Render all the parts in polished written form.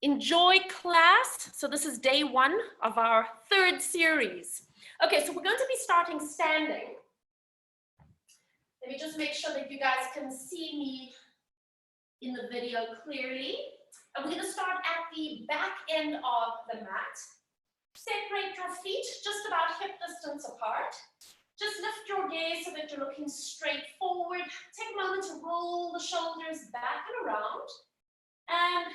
Enjoy class. So this is day 1 of our 3rd series. Okay, so we're going to be starting standing. Let me just make sure that you guys can see me in the video clearly. And we're going to start at the back end of the mat. Separate your feet just about hip distance apart. Just lift your gaze so that you're looking straight forward. Take a moment to roll the shoulders back and around. And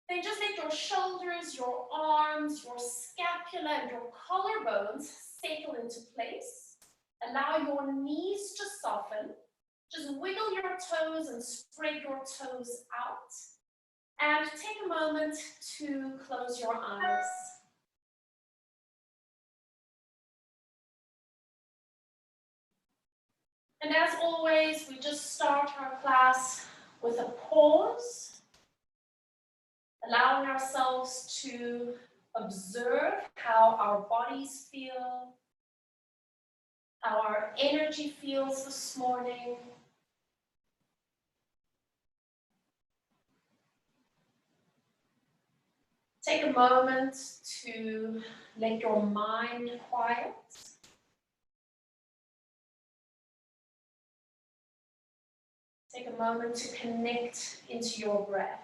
then just let your shoulders, your arms, your scapula, and your collarbones settle into place. Allow your knees to soften. Just wiggle your toes and spread your toes out. And take a moment to close your eyes. And as always, we just start our class with a pause, allowing ourselves to observe how our bodies feel, how our energy feels this morning. Take a moment to let your mind quiet. Take a moment to connect into your breath.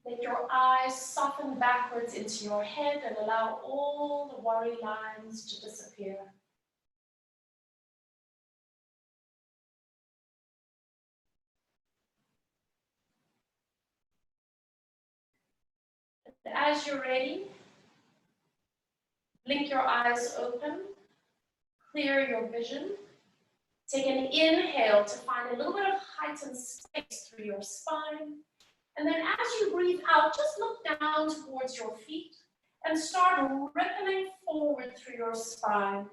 Let your eyes soften backwards into your head and allow all the worry lines to disappear. And as you're ready, blink your eyes open, clear your vision. Take an inhale to find a little bit of heightened space through your spine. And then as you breathe out, just look down towards your feet and start rippling forward through your spine.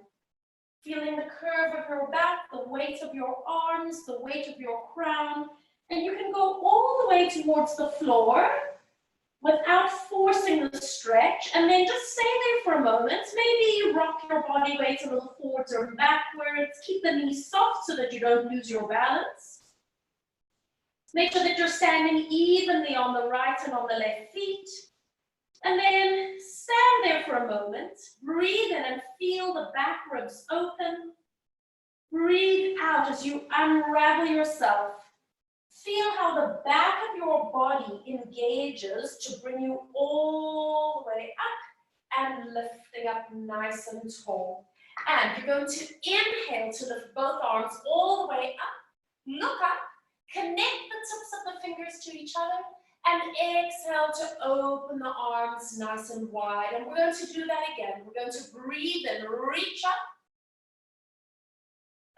Feeling the curve of your back, the weight of your arms, the weight of your crown. And you can go all the way towards the floor without forcing the stretch, and then just stay there for a moment. Maybe rock your body weight a little forwards or backwards. Keep the knees soft so that you don't lose your balance. Make sure that you're standing evenly on the right and on the left feet. And then stand there for a moment. Breathe in and feel the back ribs open. Breathe out as you unravel yourself. Feel how the back of your body engages to bring you all the way up and lifting up nice and tall. And you're going to inhale to lift both arms all the way up. Look up, connect the tips of the fingers to each other, and exhale to open the arms nice and wide. And we're going to do that again. We're going to breathe and reach up.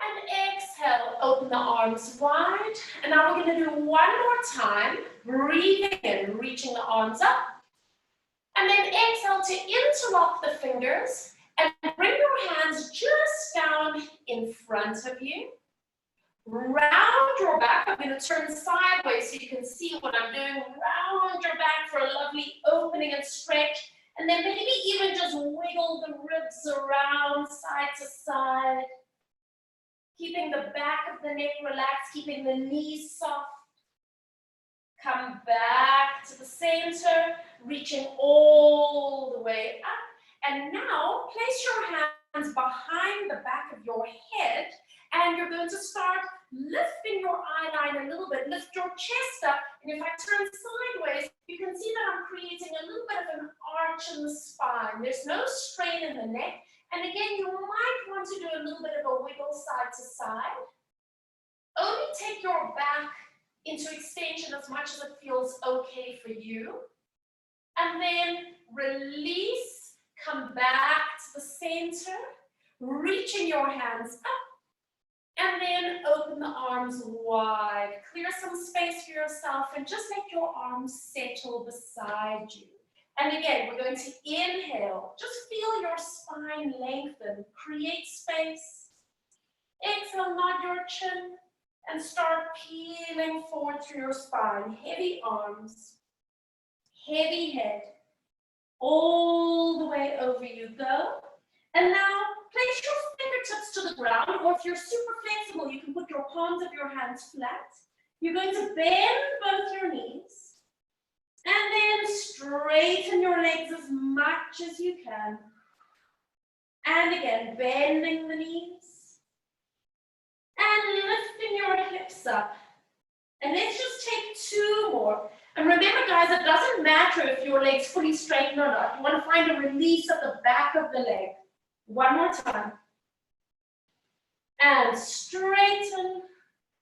And exhale, open the arms wide. And now we're going to do one more time. Breathing in, reaching the arms up. And then exhale to interlock the fingers and bring your hands just down in front of you. Round your back. I'm going to turn sideways so you can see what I'm doing. Round your back for a lovely opening and stretch. And then maybe even just wiggle the ribs around side to side. Keeping the back of the neck relaxed, keeping the knees soft. Come back to the center, reaching all the way up. And now place your hands behind the back of your head. And you're going to start lifting your eye line a little bit. Lift your chest up. And if I turn sideways, you can see that I'm creating a little bit of an arch in the spine. There's no strain in the neck. And again, you might want to do a little bit of a wiggle side to side. Only take your back into extension as much as it feels okay for you. And then release, come back to the center, reaching your hands up. And then open the arms wide. Clear some space for yourself and just let your arms settle beside you. And again, we're going to inhale. Just feel your spine lengthen. Create space. Exhale, nod your chin and start peeling forward through your spine. Heavy arms, heavy head. All the way over you go. And now place your fingertips to the ground, or if you're super flexible, you can put your palms of your hands flat. You're going to bend both your knees, and then straighten your legs as much as you can. And again, bending the knees, and lifting your hips up. And let's just take 2 more. And remember, guys, it doesn't matter if your leg's fully straightened or not. You want to find a release at the back of the leg. One more time. And straighten,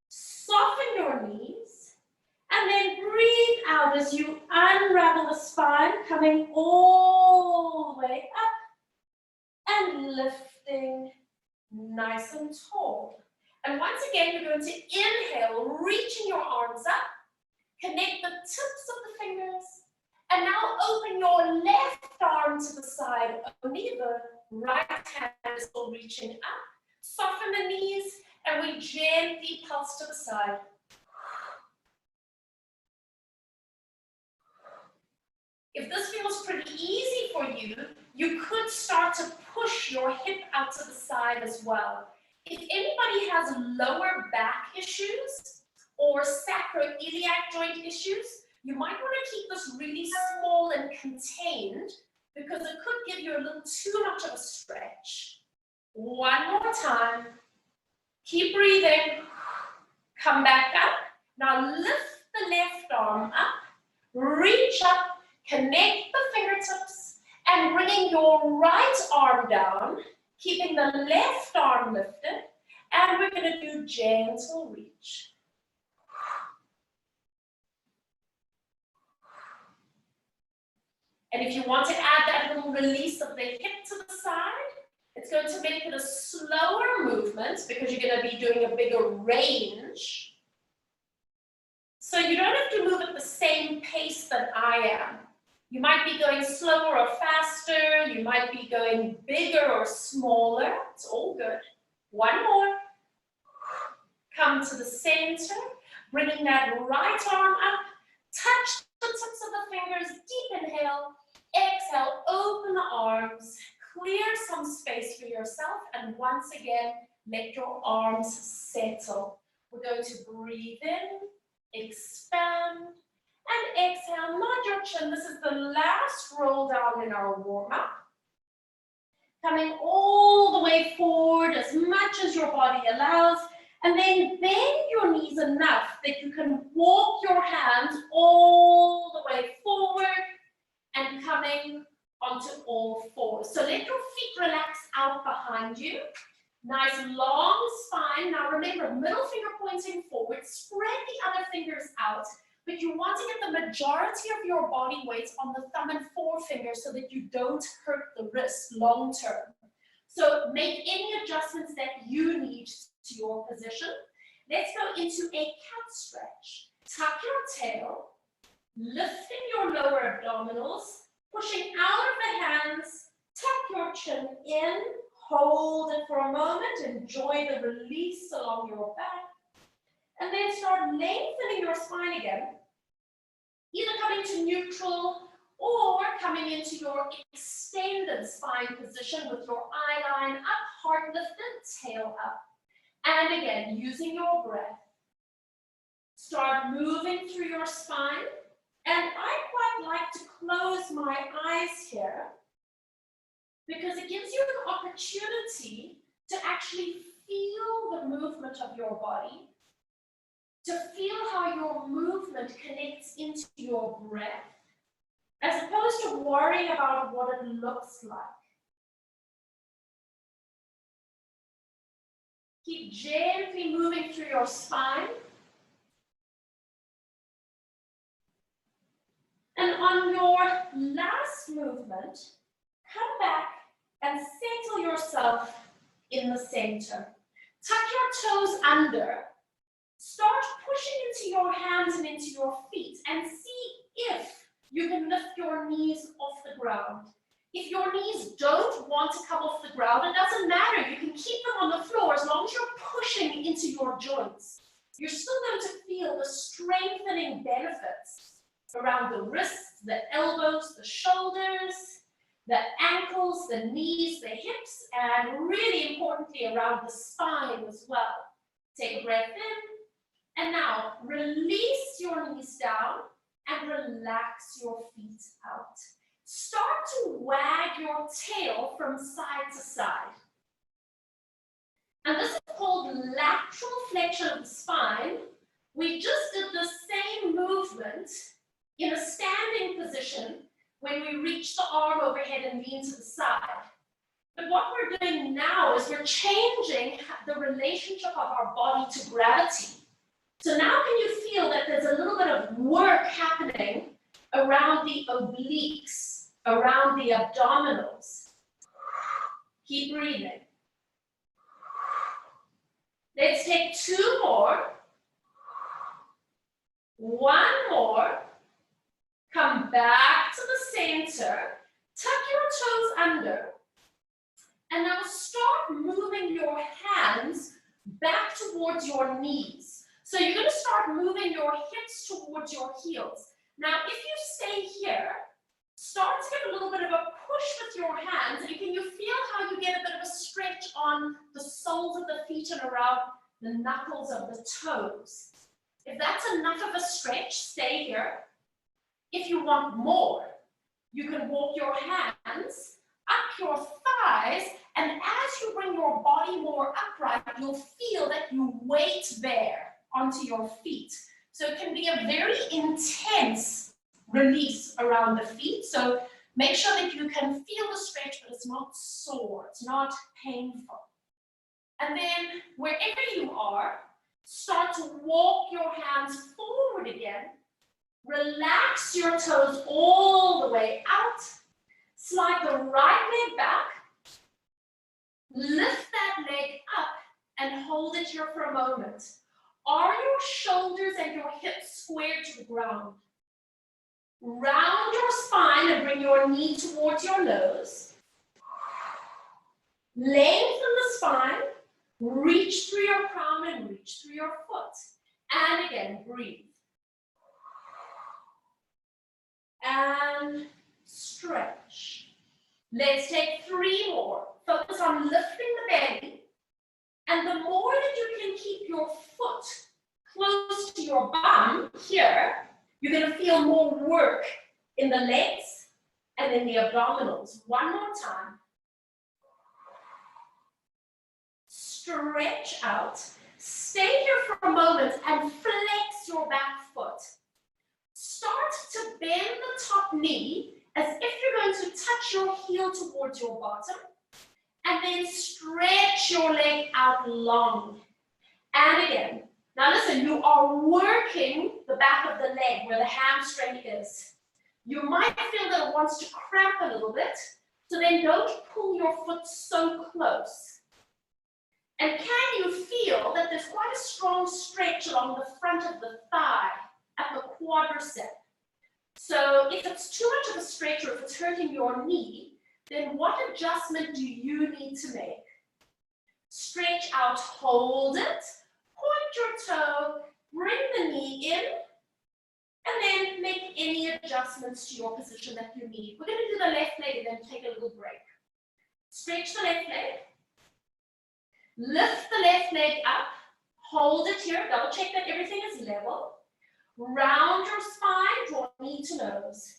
soften your knees, and then breathe out as you unravel the spine, coming all the way up and lifting nice and tall. And once again, you're going to inhale, reaching your arms up, connect the tips of the fingers, and now open your left arm to the side, only the right hand is still reaching up. Soften the knees, and we gently pulse to the side. If this feels pretty easy for you, you could start to push your hip out to the side as well. If anybody has lower back issues or sacroiliac joint issues, you might want to keep this really small and contained because it could give you a little too much of a stretch. One more time. Keep breathing. Come back up. Now lift the left arm up. Reach up. Connect the fingertips and bringing your right arm down, keeping the left arm lifted, and we're going to do gentle reach. And if you want to add that little release of the hip to the side, it's going to make it a slower movement because you're going to be doing a bigger range. So you don't have to move at the same pace that I am. You might be going slower or faster. You might be going bigger or smaller. It's all good. One more. Come to the center, bringing that right arm up. Touch the tips of the fingers. Deep inhale. Exhale. Open the arms. Clear some space for yourself. And once again, let your arms settle. We're going to breathe in, expand, and exhale, nod your chin. This is the last roll down in our warm-up. Coming all the way forward as much as your body allows, and then bend your knees enough that you can walk your hands all the way forward and coming onto all fours. So let your feet relax out behind you. Nice long spine. Now remember, middle finger pointing forward, spread the other fingers out. But you want to get the majority of your body weight on the thumb and forefinger so that you don't hurt the wrist long term. So make any adjustments that you need to your position. Let's go into a cat stretch. Tuck your tail, lifting your lower abdominals, pushing out of the hands, tuck your chin in, hold it for a moment, enjoy the release along your back. And then start lengthening your spine again, either coming to neutral or coming into your extended spine position with your eye line up, heart lifted, tail up. And again, using your breath, start moving through your spine. And I quite like to close my eyes here because it gives you an opportunity to actually feel the movement of your body, to feel how your movement connects into your breath, as opposed to worrying about what it looks like. Keep gently moving through your spine. And on your last movement, come back and settle yourself in the center. Tuck your toes under. Start pushing into your hands and into your feet and see if you can lift your knees off the ground. If your knees don't want to come off the ground, it doesn't matter. You can keep them on the floor as long as you're pushing into your joints. You're still going to feel the strengthening benefits around the wrists, the elbows, the shoulders. the ankles, the knees, the hips, and really importantly around the spine as well. Take a breath in, and now release your knees down and relax your feet out. Start to wag your tail from side to side. And this is called lateral flexion of the spine. We just did the same movement in a standing position when we reach the arm overhead and lean to the side. But what we're doing now is we're changing the relationship of our body to gravity. So now can you feel that there's a little bit of work happening around the obliques, around the abdominals? Keep breathing. Let's take 2 more. 1 more. Come back to the center. Tuck your toes under. And now start moving your hands back towards your knees. So you're going to start moving your hips towards your heels. Now, if you stay here, start to get a little bit of a push with your hands. And can you feel how you get a bit of a stretch on the soles of the feet and around the knuckles of the toes? If that's enough of a stretch, stay here. If you want more, you can walk your hands up your thighs, and as you bring your body more upright, you'll feel that you weight bear onto your feet. So it can be a very intense release around the feet. So make sure that you can feel the stretch, but it's not sore, it's not painful. And then wherever you are, start to walk your hands forward again. Relax your toes all the way out. Slide the right leg back. Lift that leg up and hold it here for a moment. Are your shoulders and your hips squared to the ground? Round your spine and bring your knee towards your nose. Lengthen the spine. Reach through your crown and reach through your foot. And again, breathe. And stretch. Let's take 3 more. Focus on lifting the belly. And the more that you can keep your foot close to your bum here, you're going to feel more work in the legs and in the abdominals. 1 more time. Stretch out. Stay here for a moment and flex your back foot. Start to bend the top knee as if you're going to touch your heel towards your bottom. And then stretch your leg out long. And again. Now listen, you are working the back of the leg where the hamstring is. You might feel that it wants to cramp a little bit, so then don't pull your foot so close. And can you feel that there's quite a strong stretch along the front of the thigh at the quadricep? So if it's too much of a stretch or if it's hurting your knee, then what adjustment do you need to make? Stretch out, hold it, point your toe, bring the knee in, and then make any adjustments to your position that you need. We're going to do the left leg and then take a little break. Stretch the left leg. Lift the left leg up. Hold it here. Double check that everything is level. Round your spine. Draw knee to nose.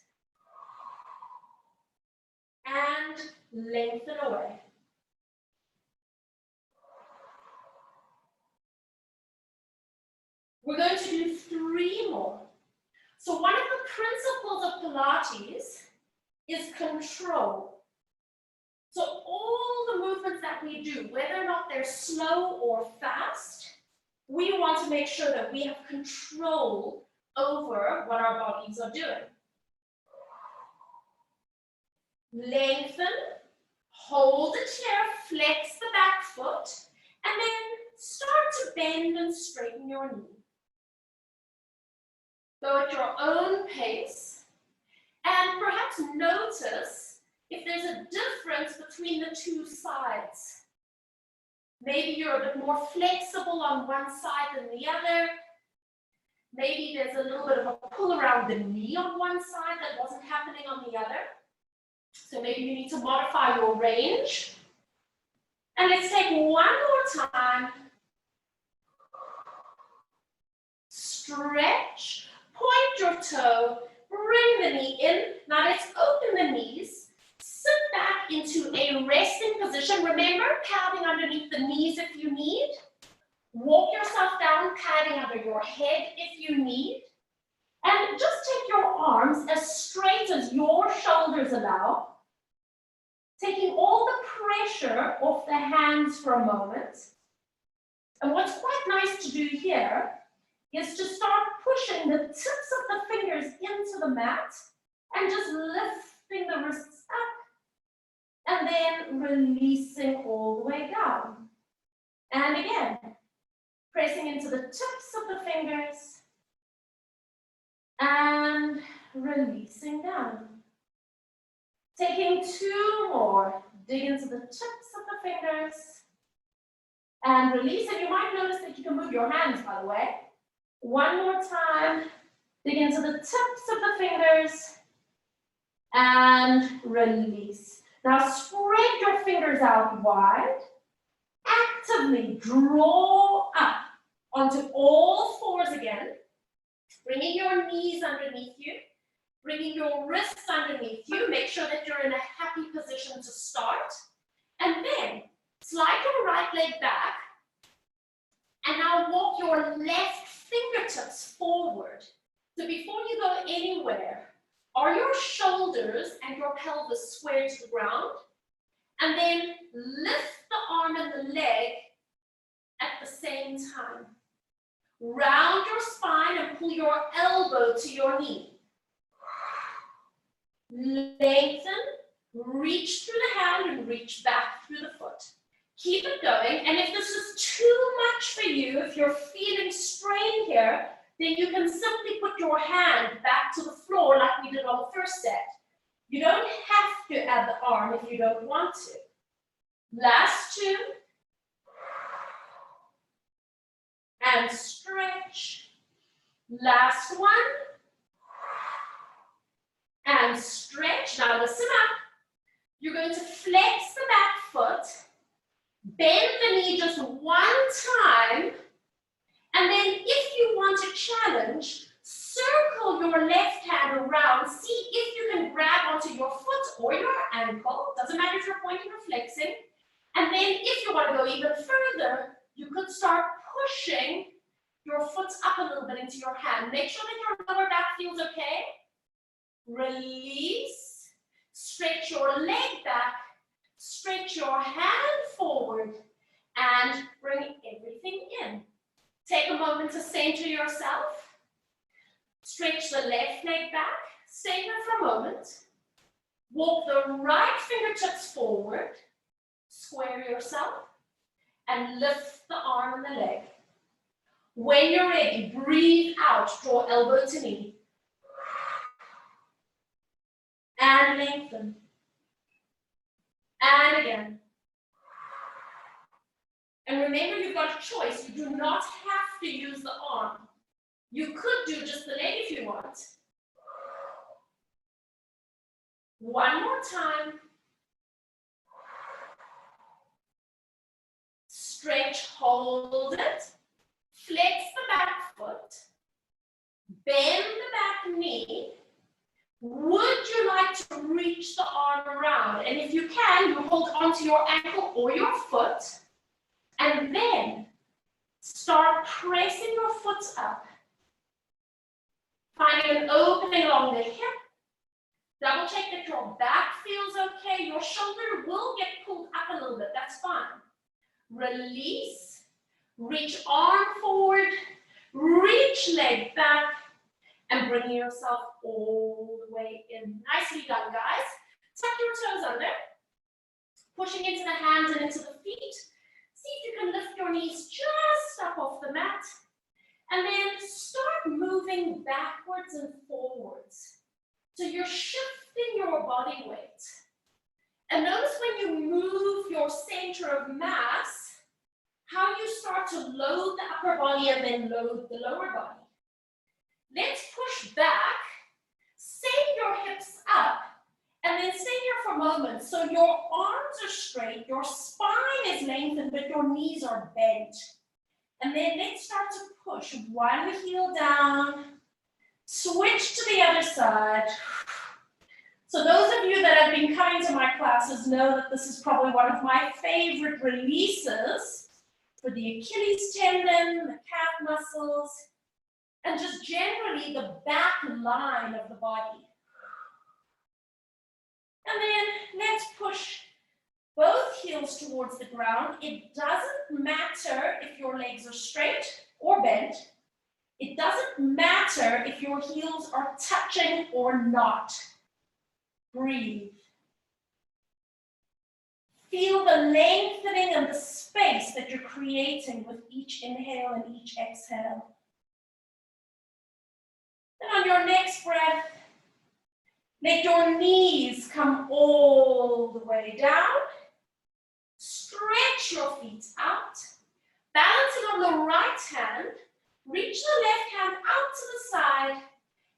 And lengthen away. We're going to do 3 more. So one of the principles of Pilates is control. So all the movements that we do, whether or not they're slow or fast, we want to make sure that we have control over what our bodies are doing. Lengthen, hold it here, flex the back foot, and then start to bend and straighten your knee. Go at your own pace, and perhaps notice if there's a difference between the 2 sides. Maybe you're a bit more flexible on one side than the other. Maybe there's a little bit of a pull around the knee on one side that wasn't happening on the other. So maybe you need to modify your range. And let's take one more time. Stretch, point your toe, bring the knee in. Now let's open the knees. Sit back into a resting position. Remember, padding underneath the knees if you need. Walk yourself down, padding under your head if you need. And just take your arms as straight as your shoulders allow. Taking all the pressure off the hands for a moment. And what's quite nice to do here is to start pushing the tips of the fingers into the mat and just lifting the wrists up and then releasing all the way down. And again, pressing into the tips of the fingers and releasing down. Taking two more, dig into the tips of the fingers and release. And you might notice that you can move your hands, by the way. One more time, dig into the tips of the fingers and release. Now spread your fingers out wide. Actively draw up onto all fours again, bringing your knees underneath you, bringing your wrists underneath you. Make sure that you're in a happy position to start. And then slide your right leg back. And now walk your left fingertips forward. So before you go anywhere, are your shoulders and your pelvis square to the ground? And then lift the arm and the leg at the same time. Round your spine and pull your elbow to your knee. Lengthen, reach through the hand and reach back through the foot. Keep it going, and if this is too much for you, if you're feeling strain here, then you can simply put your hand back to the floor like we did on the first set. You don't have to add the arm if you don't want to. Last two. And stretch. Last one. And stretch. Now listen up. You're going to flex the back foot. Bend the knee just one time, and then if you want to challenge, circle your left hand around, see if you can grab onto your foot or your ankle, doesn't matter if you're pointing or flexing, and then if you want to go even further, you could start pushing your foot up a little bit into your hand. Make sure that your lower back feels okay. Release, stretch your leg back, stretch your hand forward and bring everything in. Take a moment to center yourself. Stretch the left leg back. Stay there for a moment. Walk the right fingertips forward. Square yourself and lift the arm and the leg. When you're ready, breathe out. Draw elbow to knee. And lengthen. And again. And remember, you've got a choice. You do not have to use the arm. You could do just the leg if you want. One more time. Stretch, hold it. Flex the back foot. Bend the back knee. Would you like to reach the arm around? And if you can, you hold onto your ankle or your foot. And then start pressing your foot up. Finding an opening along the hip. Double check that your back feels okay. Your shoulder will get pulled up a little bit. That's fine. Release. Reach arm forward. Reach leg back. And bring yourself all the way in. Nicely done, guys. Tuck your toes under. Pushing into the hands and into the feet. See if you can lift your knees just up off the mat. And then start moving backwards and forwards. So you're shifting your body weight. And notice when you move your center of mass, how you start to load the upper body and then load the lower body. Let's push back, send your hips up, and And then stay here for a moment. So your arms are straight, your spine is lengthened, but your knees are bent. And then let's start to push one heel down, switch to the other side. So those of you that have been coming to my classes know that this is probably one of my favorite releases for the Achilles tendon, the calf muscles, and just generally the back line of the body. And then let's push both heels towards the ground. It doesn't matter if your legs are straight or bent. It doesn't matter if your heels are touching or not. Breathe. Feel the lengthening and the space that you're creating with each inhale and each exhale. And on your next breath, let your knees come all the way down. Stretch your feet out. Balancing on the right hand, reach the left hand out to the side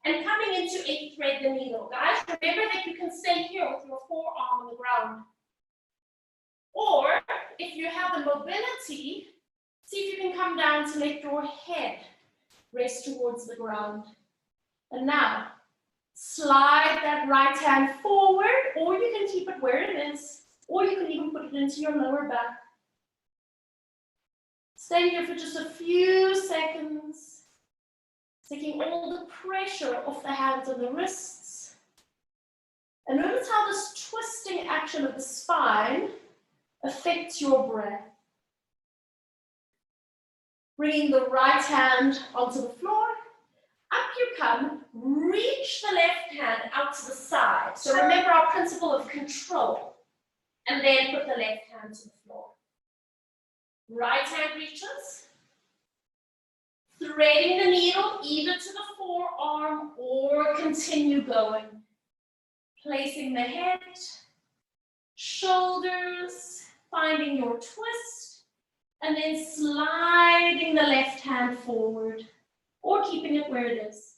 and coming into a thread the needle. Guys, remember that you can stay here with your forearm on the ground. Or if you have the mobility, see if you can come down to let your head rest towards the ground. And now, slide that right hand forward, or you can keep it where it is, or you can even put it into your lower back. Stay here for just a few seconds, taking all the pressure off the hands and the wrists. And notice how this twisting action of the spine affects your breath. Bringing the right hand onto the floor. Up you come, reach the left hand out to the side. So remember our principle of control. And then put the left hand to the floor. Right hand reaches. Threading the needle either to the forearm or continue going. Placing the head, shoulders, finding your twist, and then sliding the left hand forward. Or keeping it where it is.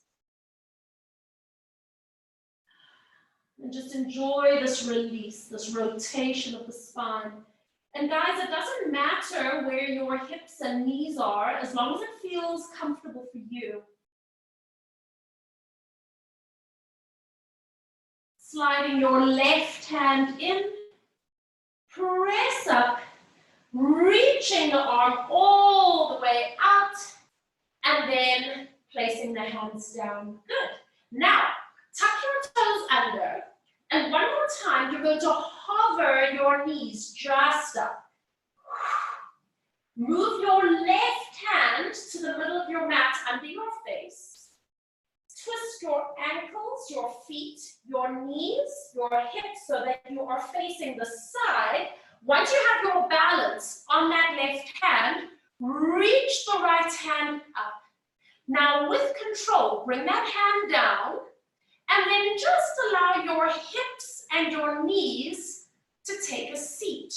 And just enjoy this release, this rotation of the spine. And guys, it doesn't matter where your hips and knees are, as long as it feels comfortable for you. Sliding your left hand in, press up, reaching the arm all the way out, and then placing the hands down. Good. Now, tuck your toes under. And one more time, you're going to hover your knees just up. Move your left hand to the middle of your mat under your face. Twist your ankles, your feet, your knees, your hips so that you are facing the side. Once you have your balance on that left hand, reach the right hand up. Now with control, bring that hand down and then just allow your hips and your knees to take a seat.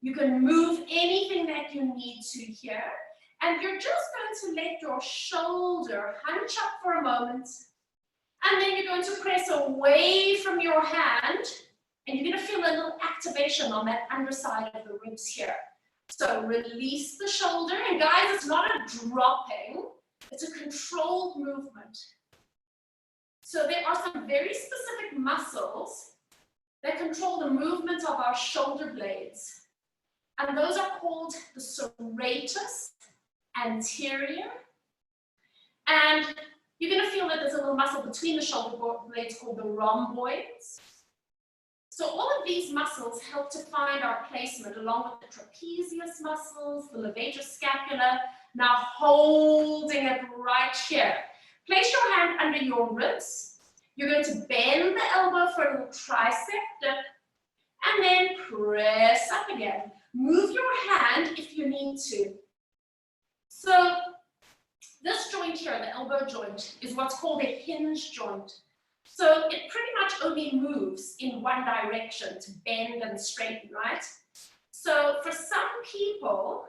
You can move anything that you need to here. And you're just going to let your shoulder hunch up for a moment. And then you're going to press away from your hand. And you're going to feel a little activation on that underside of the ribs here. So release the shoulder. And guys, it's not a dropping. It's a controlled movement. So there are some very specific muscles that control the movement of our shoulder blades. And those are called the serratus anterior. And you're going to feel that there's a little muscle between the shoulder blades called the rhomboids. So all of these muscles help to find our placement along with the trapezius muscles, the levator scapula. Now holding it right here. Place your hand under your ribs. You're going to bend the elbow for a little tricep dip. And then press up again. Move your hand if you need to. So this joint here, the elbow joint, is what's called a hinge joint. So it pretty much only moves in one direction to bend and straighten, right? So for some people,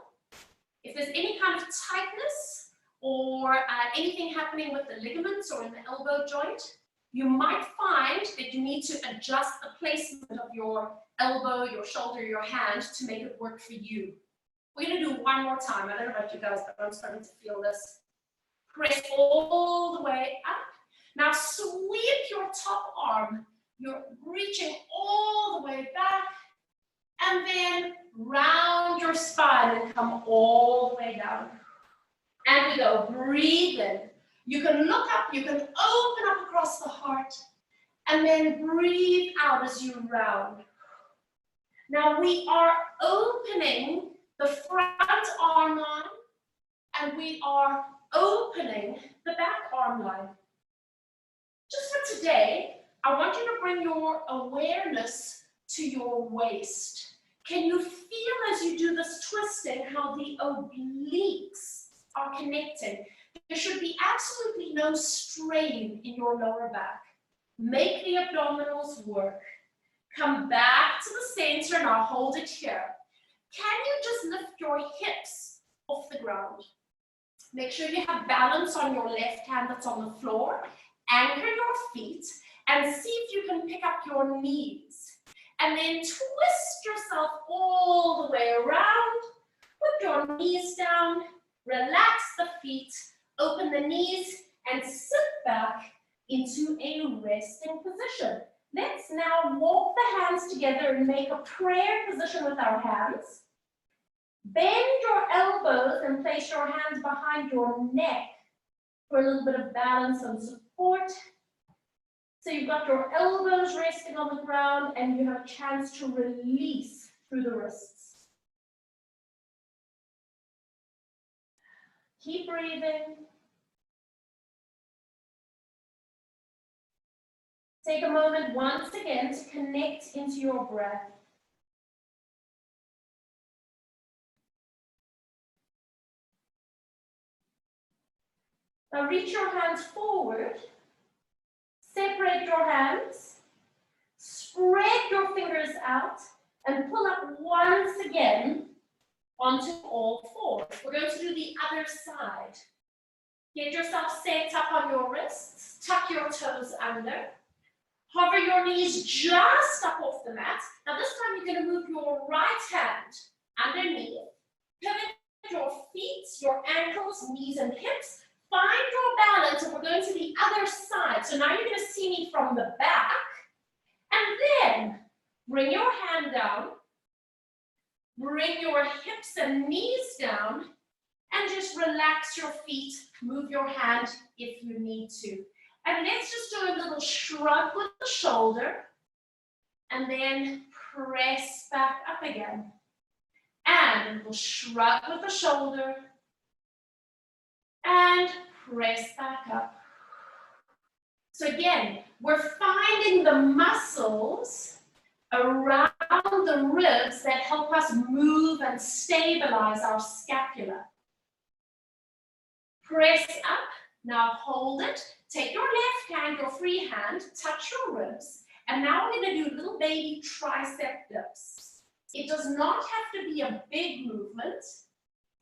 if there's any kind of tightness or anything happening with the ligaments or in the elbow joint, You might find that you need to adjust the placement of your elbow, your shoulder, your hand to make it work for you. We're going to do one more time. I don't know about you guys, but I'm starting to feel this. Press all the way up. Now sweep your top arm. You're reaching all the way back. And then round your spine and come all the way down. And we go, breathe in. You can look up, you can open up across the heart, and then breathe out as you round. Now we are opening the front arm line, and we are opening the back arm line. Just for today, I want you to bring your awareness to your waist. Can you feel as you do this twisting how the obliques are connecting? There should be absolutely no strain in your lower back. Make the abdominals work. Come back to the center and I'll hold it here. Can you just lift your hips off the ground? Make sure you have balance on your left hand that's on the floor. Anchor your feet and see if you can pick up your knees. And then twist yourself all the way around. Put your knees down. Relax the feet. Open the knees and sit back into a resting position. Let's now walk the hands together and make a prayer position with our hands. Bend your elbows and place your hands behind your neck for a little bit of balance and support. So you've got your elbows resting on the ground and you have a chance to release through the wrists. Keep breathing. Take a moment once again to connect into your breath. Now reach your hands forward. Separate your hands. Spread your fingers out and pull up once again onto all fours. We're going to do the other side. Get yourself set up on your wrists. Tuck your toes under. Hover your knees just up off the mat. Now this time you're going to move your right hand underneath. Pivot your feet, your ankles, knees and hips. Find your balance and we're going to the other side. So now you're going to see me from the back. And then bring your hand down. Bring your hips and knees down. And just relax your feet. Move your hand if you need to. And let's just do a little shrug with the shoulder. And then press back up again. And a little shrug with the shoulder. And press back up. So again, we're finding the muscles around the ribs that help us move and stabilize our scapula. Press up. Now hold it. Take your left hand, your free hand, touch your ribs. And now we're going to do little baby tricep dips. It does not have to be a big movement.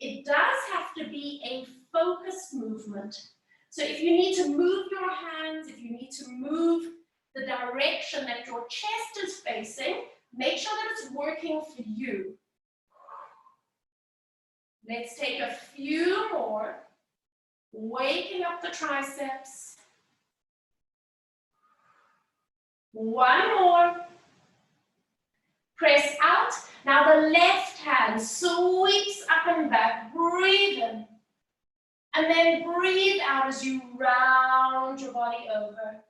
It does have to be a focused movement. So if you need to move your hands, if you need to move the direction that your chest is facing, make sure that it's working for you. Let's take a few more. Waking up the triceps. One more. Press out. Now the left hand sweeps up and back. Breathe in. And then breathe out as you round your body over.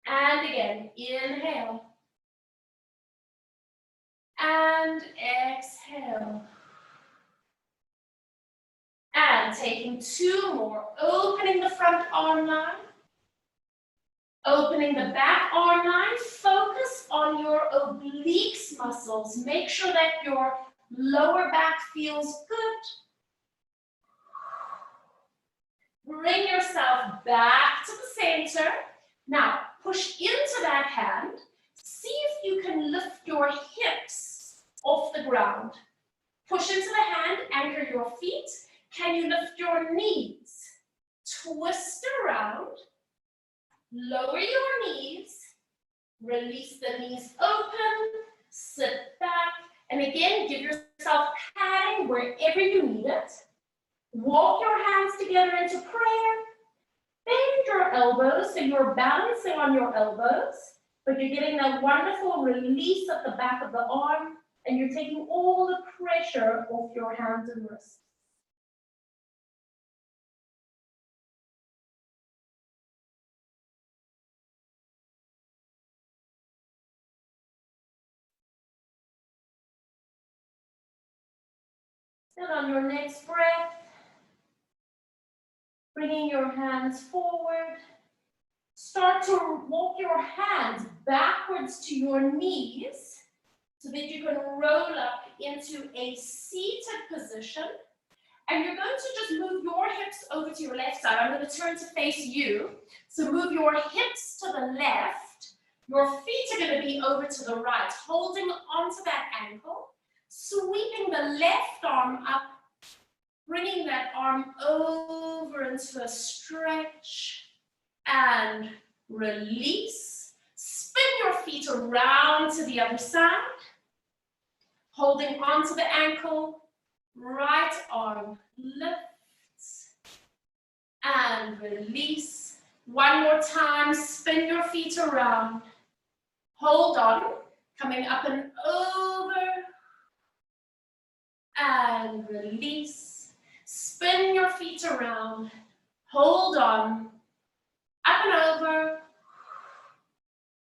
And again, inhale. And exhale. And taking two more, opening the front arm line, opening the back arm line. Focus on your obliques muscles. Make sure that your lower back feels good. Bring yourself back to the center. Now, push into that hand. See if you can lift your hips off the ground. Push into the hand, anchor your feet. Can you lift your knees? Twist around. Lower your knees, release the knees open, sit back, and again, give yourself padding wherever you need it. Walk your hands together into prayer. Bend your elbows so you're balancing on your elbows, but you're getting that wonderful release at the back of the arm, and you're taking all the pressure off your hands and wrists. And on your next breath, bringing your hands forward, start to walk your hands backwards to your knees so that you can roll up into a seated position. And you're going to just move your hips over to your left side. I'm going to turn to face you. So move your hips to the left. Your feet are going to be over to the right, holding onto that ankle, sweeping the left arm up, bringing that arm over into a stretch and release. Spin your feet around to the other side, holding onto the ankle, right arm lifts and release. One more time, spin your feet around, hold on, coming up and over and release. Spin your feet around, hold on, up and over,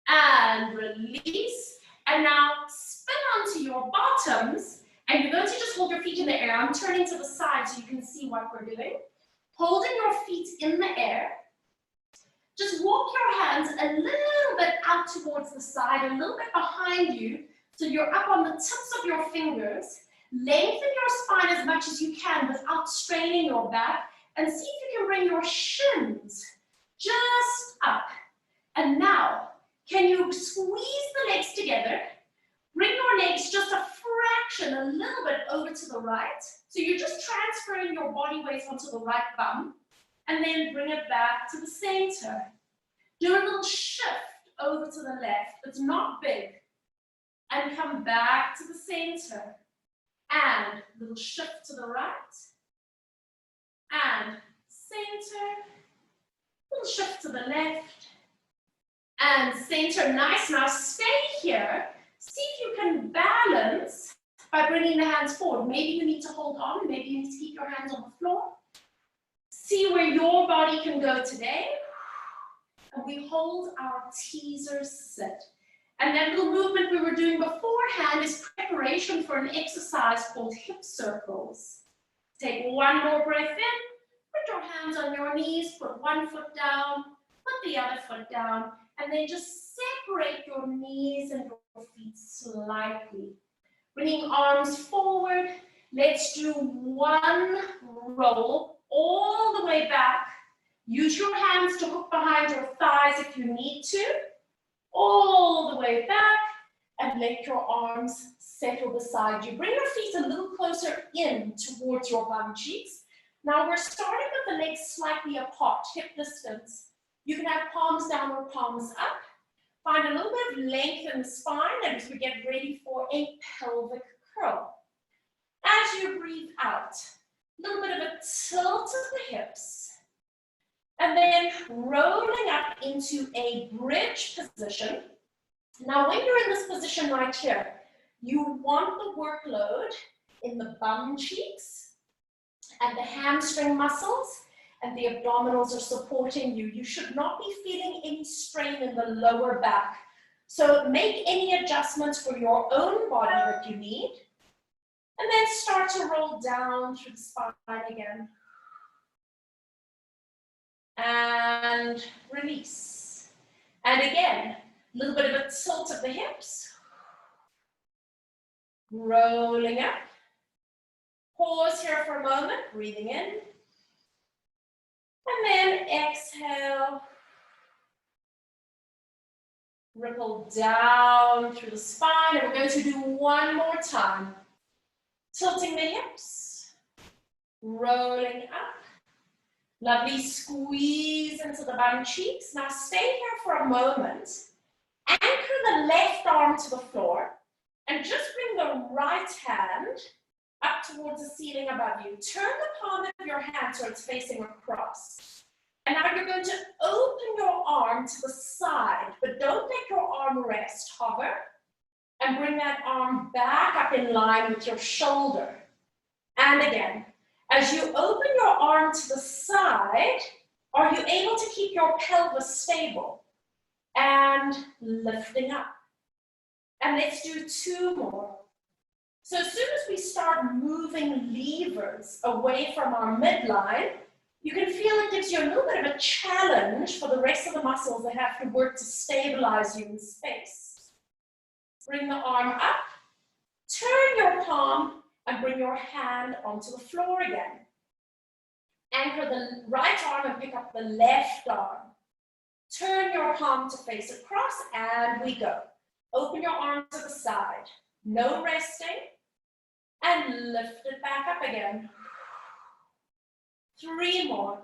and release. And now spin onto your bottoms, and you're going to just hold your feet in the air. I'm turning to the side so you can see what we're doing. Holding your feet in the air, just walk your hands a little bit out towards the side, a little bit behind you, so you're up on the tips of your fingers. Lengthen your spine as much as you can without straining your back, and see if you can bring your shins just up. And now, can you squeeze the legs together? Bring your legs just a fraction, a little bit over to the right. So you're just transferring your body weight onto the right bum, and then bring it back to the center. Do a little shift over to the left. It's not big. And come back to the center. And a little shift to the right. And center. Little shift to the left. And center. Nice. Now stay here. See if you can balance by bringing the hands forward. Maybe you need to hold on. Maybe you need to keep your hands on the floor. See where your body can go today. And we hold our teaser sit. And that little movement we were doing beforehand is preparation for an exercise called hip circles. Take one more breath in. Put your hands on your knees. Put one foot down. Put the other foot down. And then just separate your knees and your feet slightly. Bringing arms forward. Let's do one roll all the way back. Use your hands to hook behind your thighs if you need to. All the way back. And let your arms settle beside you. Bring your feet a little closer in towards your bum cheeks. Now we're starting with the legs slightly apart, hip distance. You can have palms down or palms up. Find a little bit of length in the spine as we get ready for a pelvic curl. As you breathe out, a little bit of a tilt of the hips. And then rolling up into a bridge position. Now when you're in this position right here, you want the workload in the bum cheeks and the hamstring muscles, and the abdominals are supporting you. You should not be feeling any strain in the lower back. So make any adjustments for your own body that you need. And then start to roll down through the spine again. And release. And again, a little bit of a tilt of the hips. Rolling up. Pause here for a moment, breathing in. And then exhale. Ripple down through the spine. And we're going to do one more time. Tilting the hips. Rolling up. Lovely squeeze into the bum cheeks. Now stay here for a moment. Anchor the left arm to the floor and just bring the right hand up towards the ceiling above you. Turn the palm of your hand so it's facing across. And now you're going to open your arm to the side, but don't let your arm rest. Hover and bring that arm back up in line with your shoulder. And again, as you open your arm to the side, are you able to keep your pelvis stable? And lifting up. And let's do 2 more. So as soon as we start moving levers away from our midline, you can feel it gives you a little bit of a challenge for the rest of the muscles that have to work to stabilize you in space. Bring the arm up, turn your palm, and bring your hand onto the floor again. Anchor the right arm and pick up the left arm. Turn your palm to face across, and we go. Open your arm to the side. No resting. And lift it back up again. 3 more.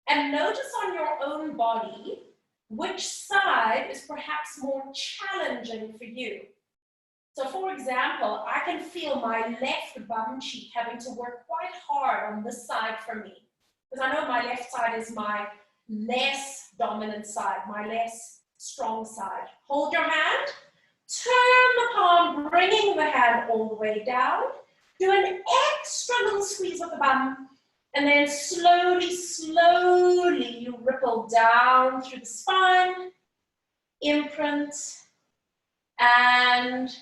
And notice on your own body which side is perhaps more challenging for you. So for example, I can feel my left bum cheek having to work quite hard on this side for me. Because I know my left side is my less dominant side, my less strong side. Hold your hand, turn the palm, bringing the hand all the way down. Do an extra little squeeze with the bum, and then slowly, slowly you ripple down through the spine, imprint, and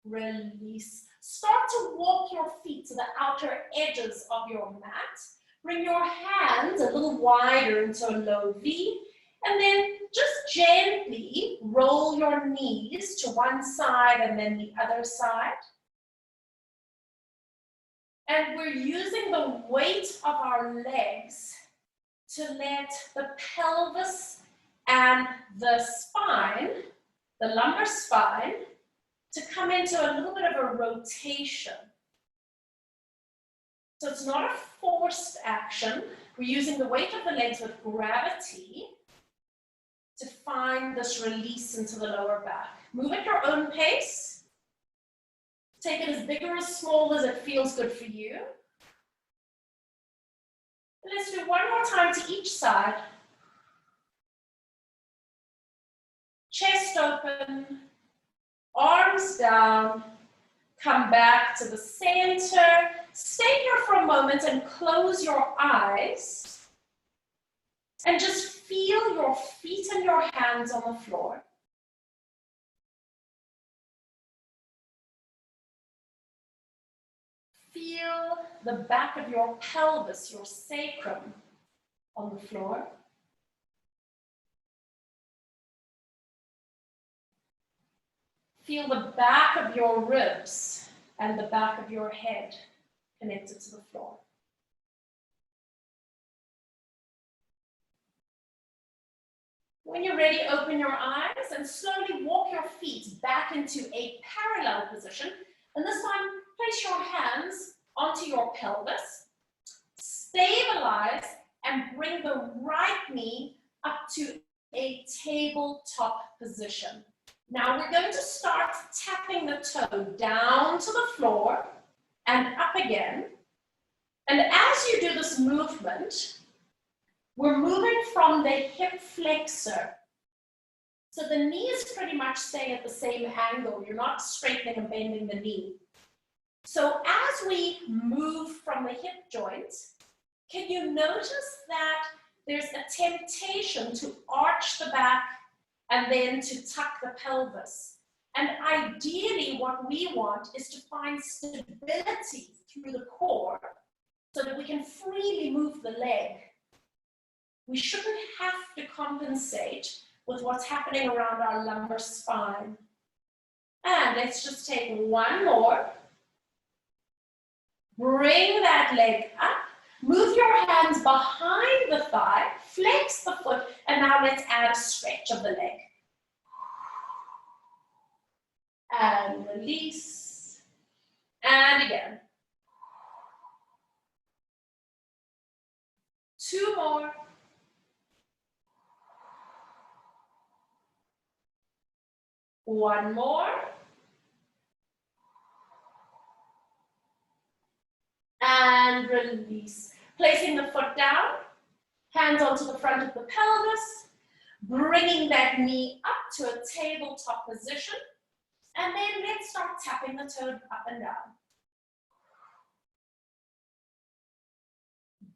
release. Start to walk your feet to the outer edges of your mat. Bring your hands a little wider into a low V, and then just gently roll your knees to one side and then the other side. And we're using the weight of our legs to let the pelvis and the spine, the lumbar spine, to come into a little bit of a rotation. So it's not a forced action. We're using the weight of the legs with gravity to find this release into the lower back. Move at your own pace. Take it as big or as small as it feels good for you. And let's do one more time to each side. Chest open, arms down, come back to the center. Stay here for a moment and close your eyes. And just feel your feet and your hands on the floor. Feel the back of your pelvis, your sacrum, on the floor. Feel the back of your ribs and the back of your head connected to the floor. When you're ready, open your eyes and slowly walk your feet back into a parallel position. And this time, place your hands onto your pelvis, stabilize, and bring the right knee up to a tabletop position. Now we're going to start tapping the toe down to the floor and up again. And as you do this movement, we're moving from the hip flexor. So the knee is pretty much staying at the same angle. You're not straightening and bending the knee. So as we move from the hip joint, can you notice that there's a temptation to arch the back and then to tuck the pelvis? And ideally, what we want is to find stability through the core so that we can freely move the leg. We shouldn't have to compensate with what's happening around our lumbar spine. And let's just take one more. Bring that leg up. Move your hands behind the thigh. Flex the foot. And now let's add a stretch of the leg. And release. And again. 2 more. One more. And release. Placing the foot down, hands onto the front of the pelvis, bringing that knee up to a tabletop position, and then let's start tapping the toe up and down.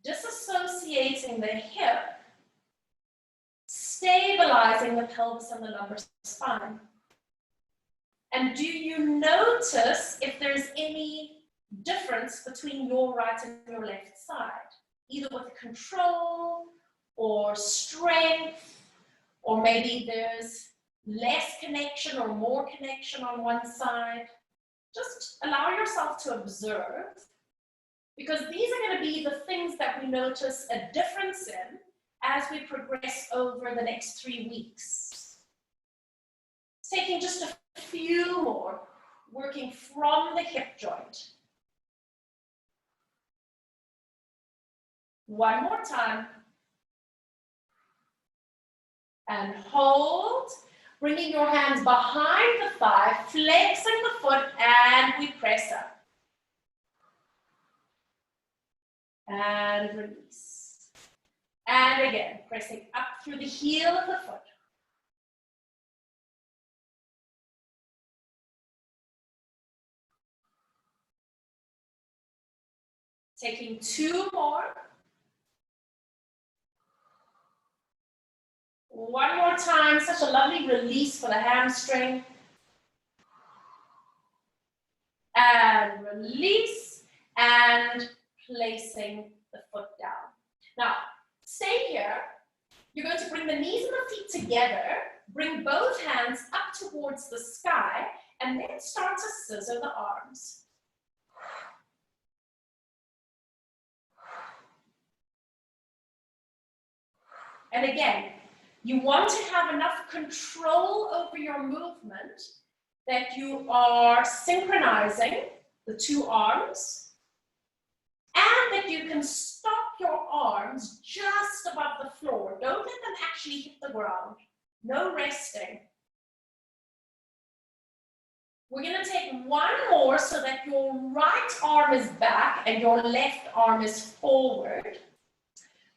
Disassociating the hip, stabilizing the pelvis and the lumbar spine. And do you notice if there's any difference between your right and your left side? Either with control or strength, or maybe there's less connection or more connection on one side. Just allow yourself to observe, because these are going to be the things that we notice a difference in as we progress over the next 3 weeks. Taking just a few more, working from the hip joint. One more time. And hold. Bringing your hands behind the thigh, flexing the foot, and we press up. And release. And again, pressing up through the heel of the foot. Taking 2 more. One more time, such a lovely release for the hamstring. And release, and placing the foot down. Now, stay here. You're going to bring the knees and the feet together, bring both hands up towards the sky, and then start to scissor the arms. And again, you want to have enough control over your movement that you are synchronizing the 2 arms, and that you can stop your arms just above the floor. Don't let them actually hit the ground. No resting. We're going to take 1 more so that your right arm is back and your left arm is forward.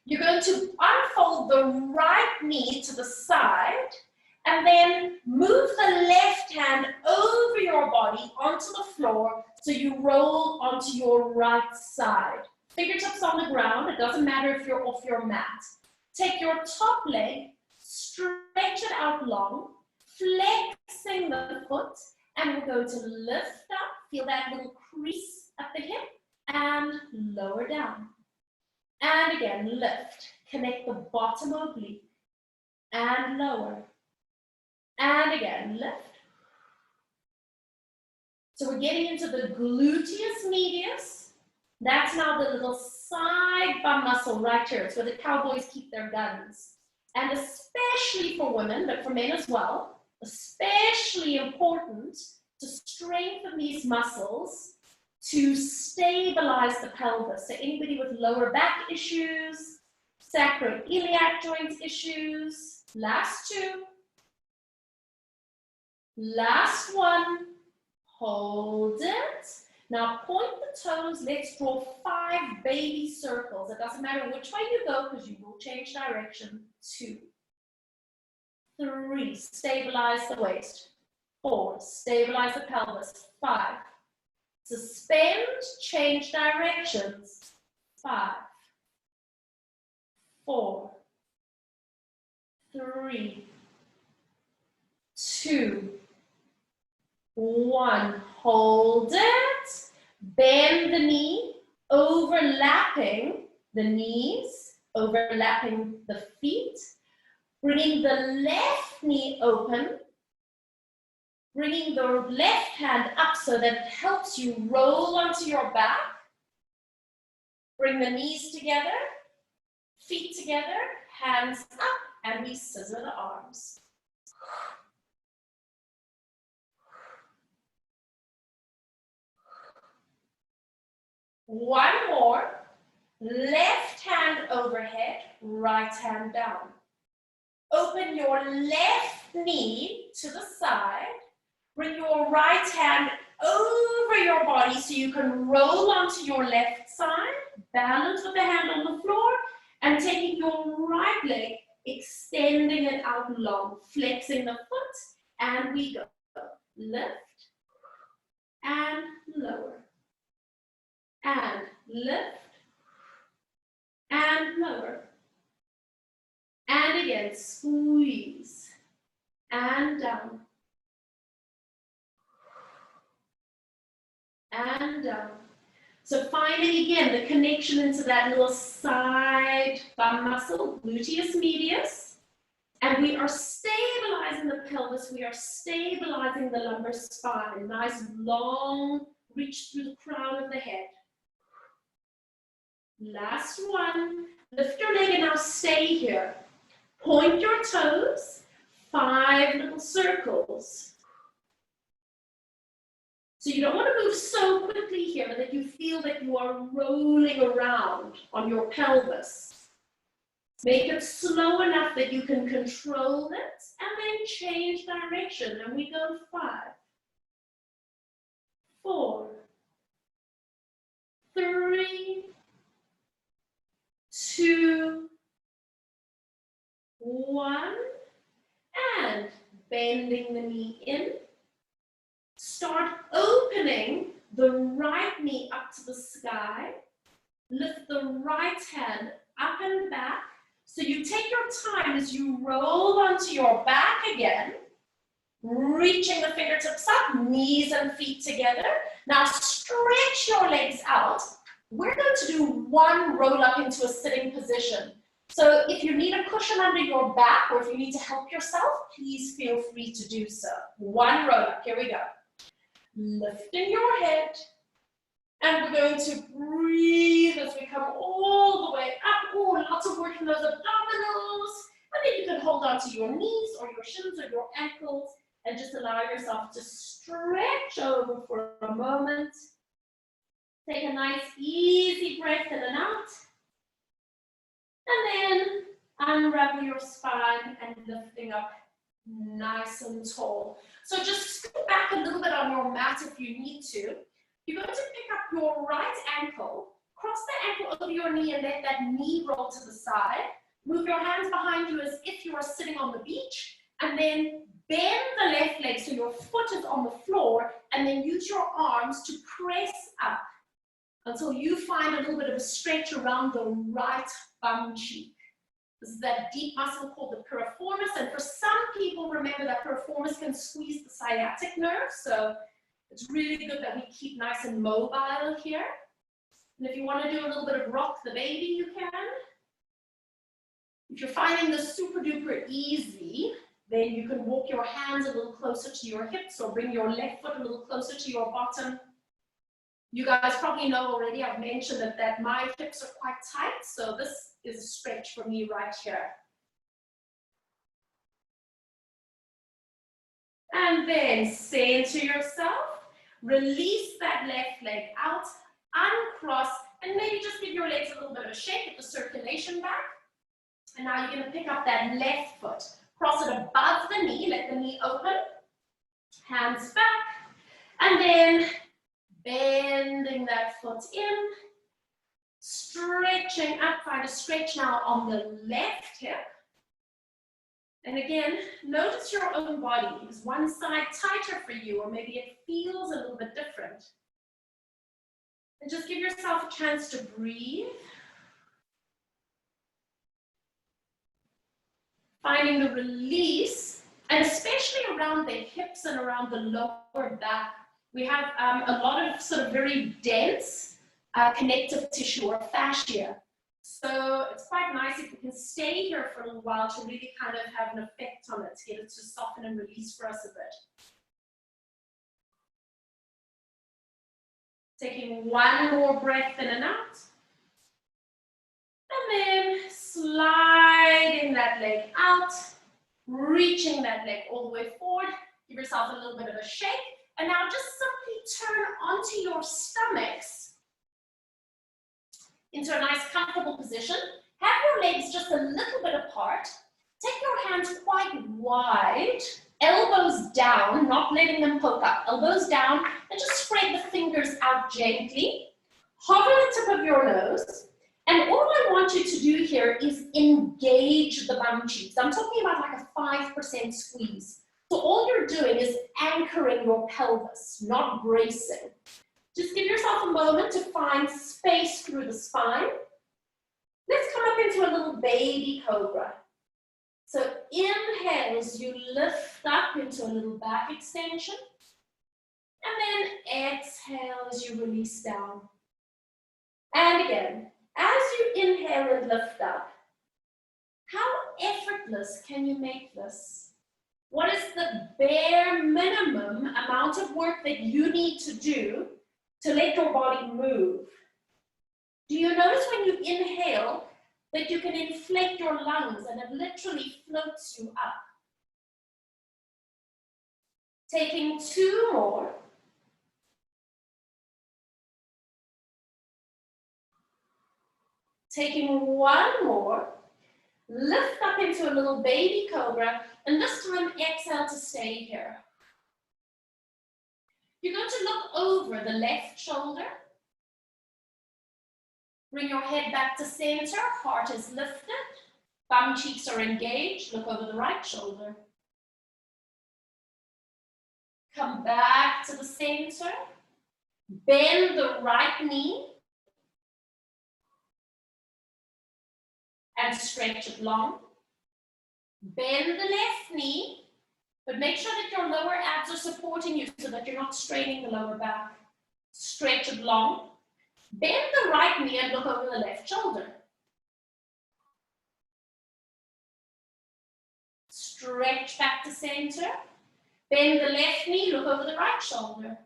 You're going to unfold the right knee to the side, and then move the left hand over your body onto the floor so you roll onto your right side. Fingertips on the ground. It doesn't matter if you're off your mat. Take your top leg, stretch it out long, flexing the foot, and we're going to lift up. Feel that little crease at the hip, and lower down. And again, lift. Connect the bottom oblique, and lower. And again, lift. So we're getting into the gluteus medius. That's now the little side bum muscle right here. It's where the cowboys keep their guns. And especially for women, but for men as well, especially important to strengthen these muscles to stabilize the pelvis. So anybody with lower back issues, sacroiliac joint issues. Last 2. Last 1. Hold it. Now point the toes. Let's draw 5 baby circles. It doesn't matter which way you go because you will change direction. 2. 3. Stabilize the waist. 4. Stabilize the pelvis. 5. Suspend, change directions. 5. 4. 3. 2. 1. Hold it. Bend the knee, overlapping the knees, overlapping the feet. Bringing the left knee open. Bringing the left hand up so that it helps you roll onto your back. Bring the knees together, feet together, hands up, and we scissor the arms. One more. Left hand overhead, right hand down. Open your left knee to the side. Bring your right hand over your body so you can roll onto your left side. Balance with the hand on the floor and taking your right leg, extending it out long, flexing the foot, and we go. Lift and lower. And lift and lower. And again, squeeze and down. And down. So finding again the connection into that little side bum muscle, gluteus medius. And we are stabilizing the pelvis. We are stabilizing the lumbar spine. Nice long reach through the crown of the head. Last one. Lift your leg and now stay here. Point your toes. 5 little circles. So you don't want to move so quickly here that you feel that you are rolling around on your pelvis. Make it slow enough that you can control it and then change direction. And we go 5, 4, 3, 2, 1, and bending the knee in. Start opening the right knee up to the sky. Lift the right hand up and back. So you take your time as you roll onto your back again, reaching the fingertips up, knees and feet together. Now stretch your legs out. We're going to do 1 roll up into a sitting position. So if you need a cushion under your back or if you need to help yourself, please feel free to do so. 1 roll up, here we go. Lifting your head, and we're going to breathe as we come all the way up. Oh, lots of work in those abdominals. And then you can hold on to your knees or your shins or your ankles and just allow yourself to stretch over for a moment. Take a nice easy breath in and out. And then unravel your spine and lifting up nice and tall. So just scoot back a little bit on your mat if you need to. You're going to pick up your right ankle, cross the ankle over your knee and let that knee roll to the side. Move your hands behind you as if you are sitting on the beach, and then bend the left leg so your foot is on the floor, and then use your arms to press up until you find a little bit of a stretch around the right bum cheek. This is that deep muscle called the piriformis, and for some people, remember that piriformis can squeeze the sciatic nerve, so it's really good that we keep nice and mobile here. And if you want to do a little bit of rock the baby, you can. If you're finding this super duper easy, then you can walk your hands a little closer to your hips or bring your left foot a little closer to your bottom. You guys probably know already, I've mentioned that my hips are quite tight, so this is a stretch for me right here. And then say to yourself, release that left leg out, uncross, and maybe just give your legs a little bit of a shake, get the circulation back. And now you're going to pick up that left foot, cross it above the knee, let the knee open, hands back, and then bending that foot in, stretching up, try to stretch now on the left hip. And again, notice your own body. Is one side tighter for you, or maybe it feels a little bit different? And just give yourself a chance to breathe. Finding the release, and especially around the hips and around the lower back. We have a lot of sort of very dense connective tissue or fascia. So it's quite nice if we can stay here for a little while to really kind of have an effect on it, to get it to soften and release for us a bit. Taking one more breath in and out. And then sliding that leg out, reaching that leg all the way forward. Give yourself a little bit of a shake. And now just simply turn onto your stomachs into a nice comfortable position. Have your legs just a little bit apart. Take your hands quite wide, elbows down, not letting them poke up. Elbows down, and just spread the fingers out gently. Hover the tip of your nose. And all I want you to do here is engage the bum cheeks. I'm talking about like a 5% squeeze. So all you're doing is anchoring your pelvis, not bracing. Just give yourself a moment to find space through the spine. Let's come up into a little baby cobra. So inhale as you lift up into a little back extension. And then exhale as you release down. And again, as you inhale and lift up, how effortless can you make this? What is the bare minimum amount of work that you need to do to let your body move? Do you notice when you inhale that you can inflate your lungs and it literally floats you up? Taking 2 more. Taking 1 more. Lift up into a little baby cobra, and this time exhale to stay here. You're going to look over the left shoulder. Bring your head back to center, heart is lifted, bum cheeks are engaged, look over the right shoulder. Come back to the center, bend the right knee, and stretch it long. Bend the left knee, but make sure that your lower abs are supporting you so that you're not straining the lower back. Stretch it long. Bend the right knee and look over the left shoulder. Stretch back to center. Bend the left knee, look over the right shoulder.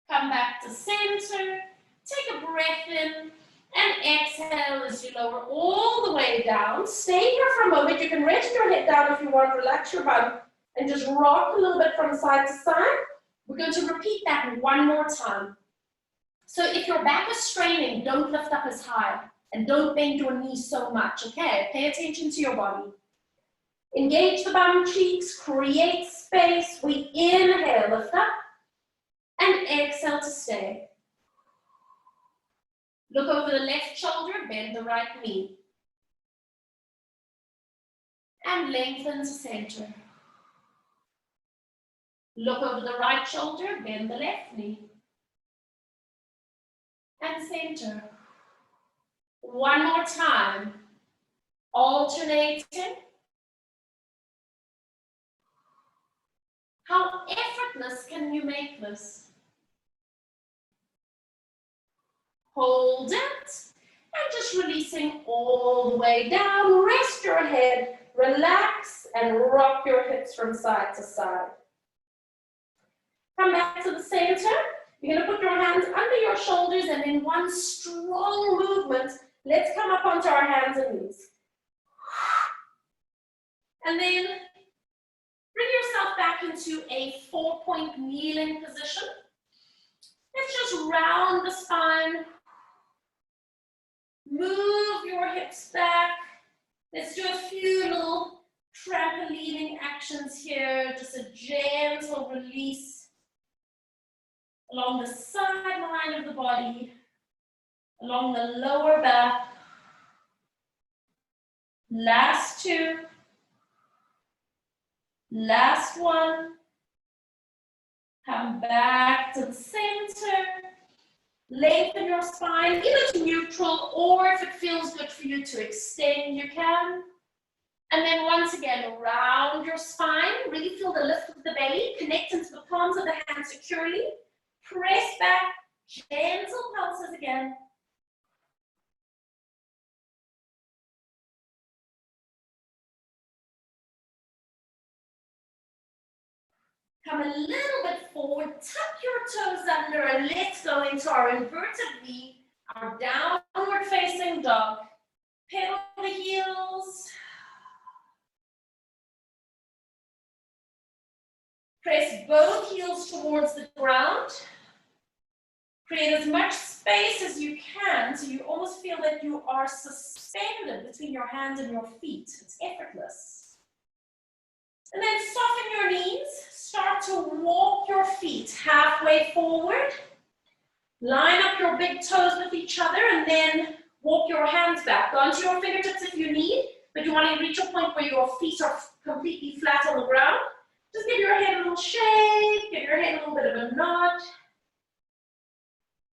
Come back to center. Take a breath in and exhale as you lower all the way down. Stay here for a moment. You can rest your head down if you want. Relax your bum and just rock a little bit from side to side. We're going to repeat that 1 more time. So if your back is straining, don't lift up as high and don't bend your knees so much, okay? Pay attention to your body. Engage the bum cheeks, create space. We inhale, lift up, and exhale to stay. Look over the left shoulder, bend the right knee. And lengthen to center. Look over the right shoulder, bend the left knee. And center. 1 more time. Alternating. How effortless can you make this? Hold it. And just releasing all the way down. Rest your head. Relax and rock your hips from side to side. Come back to the center. You're going to put your hands under your shoulders, and in one strong movement, let's come up onto our hands and knees. And then bring yourself back into a 4-point kneeling position. Let's just round the spine. Move your hips back. Let's do a few little trampolining actions here. Just a gentle release along the sideline of the body, along the lower back. Last 2. Last 1. Come back to the center. Lengthen your spine, either to neutral, or if it feels good for you to extend, you can. And then once again, round your spine. Really feel the lift of the belly. Connect into the palms of the hands securely. Press back, gentle pulses again. Come a little bit forward, tuck your toes under, and let's go into our inverted V, our downward facing dog. Pedal the heels. Press both heels towards the ground. Create as much space as you can so you almost feel that you are suspended between your hands and your feet. It's effortless. And then soften your knees. Start to walk your feet halfway forward. Line up your big toes with each other and then walk your hands back. Go onto your fingertips if you need, but you want to reach a point where your feet are completely flat on the ground. Just give your head a little shake, give your head a little bit of a nod.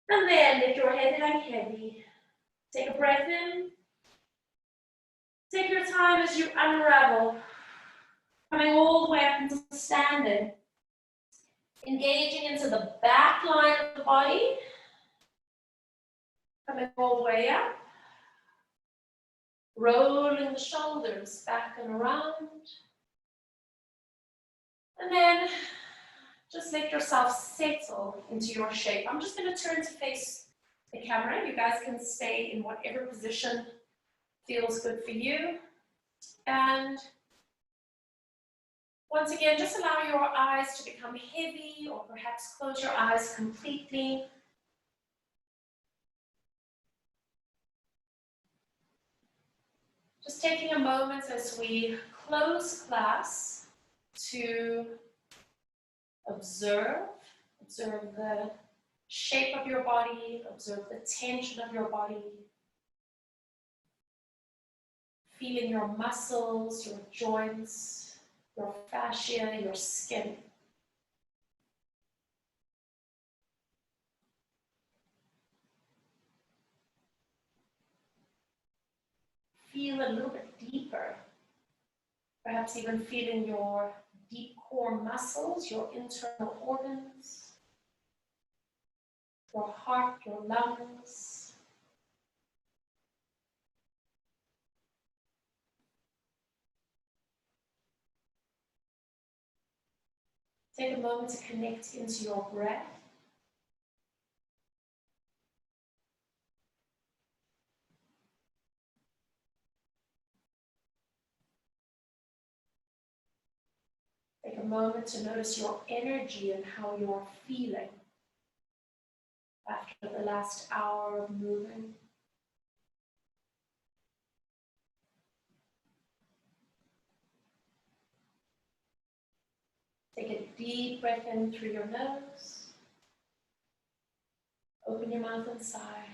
And then let your head hang heavy. Take a breath in. Take your time as you unravel. Coming all the way up into standing. Engaging into the back line of the body. Coming all the way up. Rolling the shoulders back and around. And then just let yourself settle into your shape. I'm just going to turn to face the camera. You guys can stay in whatever position feels good for you. And once again, just allow your eyes to become heavy, or perhaps close your eyes completely. Just taking a moment as we close class to observe the shape of your body, observe the tension of your body, feeling your muscles, your joints, your fascia, your skin. Feel a little bit deeper, perhaps even feeling your deep core muscles, your internal organs, your heart, your lungs. Take a moment to connect into your breath. Take a moment to notice your energy and how you're feeling after the last hour of moving. Take a deep breath in through your nose. Open your mouth and sigh.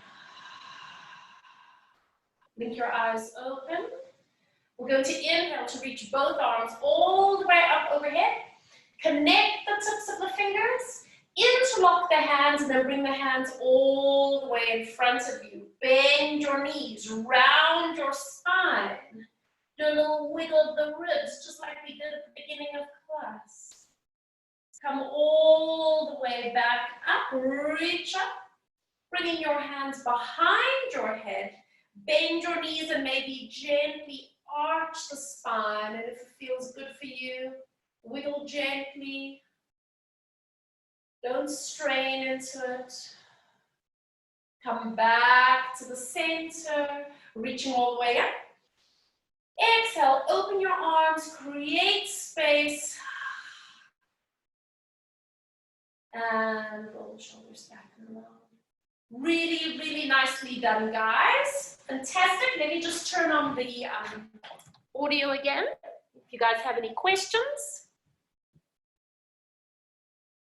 Blink your eyes open. We're going to inhale to reach both arms all the way up overhead. Connect the tips of the fingers. Interlock the hands and then bring the hands all the way in front of you. Bend your knees, round your spine. Do a little wiggle of the ribs, just like we did at the beginning of class. Come all the way back up, reach up. Bringing your hands behind your head. Bend your knees and maybe gently arch the spine. And if it feels good for you, wiggle gently. Don't strain into it. Come back to the center, reaching all the way up. Exhale, open your arms, create space. And roll the shoulders back and around. Really, really nicely done, guys. Fantastic. Let me just turn on the audio again. If you guys have any questions.